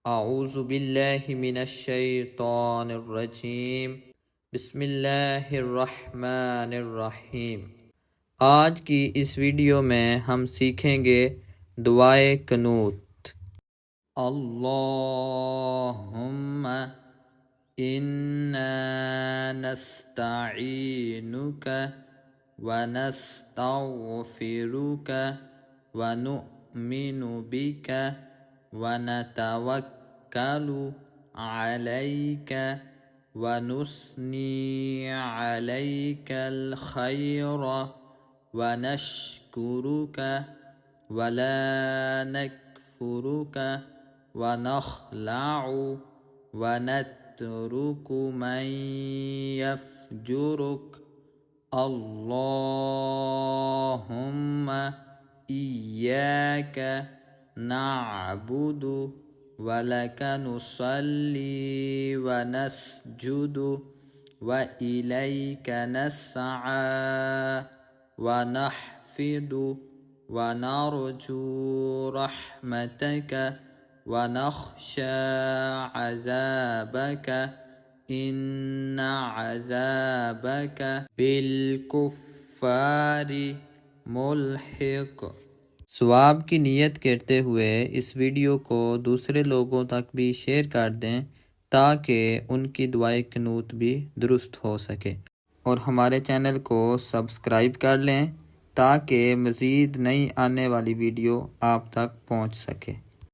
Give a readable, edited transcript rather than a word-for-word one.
अऊज़ु बिल्लाहि मिनश शैतानिर रजीम। बिस्मिल्लाहिर रहमानिर रहीम। आज की इस वीडियो में हम सीखेंगे दुआए कनूत। अल्लाहुम्मा इन्ना नस्तईनुका व नस्तगफिरुका व नुअमिनु बिका व नतवक्कलु अलैका व नुस्नी अलैकल खैर व नश्कुरुका व ला नकफुरुका व नखलअु व नत्रुकु मन यफजुरुक। अल्लाहुम्मा इय्याका नअबुदु व लका नुसल्ली व नस्जुदु व इलैका नस्आ व नहफिदु व नरजू रहमतका व नख्शा अज़ाबका इन्न अज़ाबका बिलकुफ़्फ़ारि मुल्हिक़। सवाब की नीयत करते हुए इस वीडियो को दूसरे लोगों तक भी शेयर कर दें ताकि उनकी दुआए कनूत भी दुरुस्त हो सके, और हमारे चैनल को सब्सक्राइब कर लें ताकि मज़ीद नई आने वाली वीडियो आप तक पहुंच सके।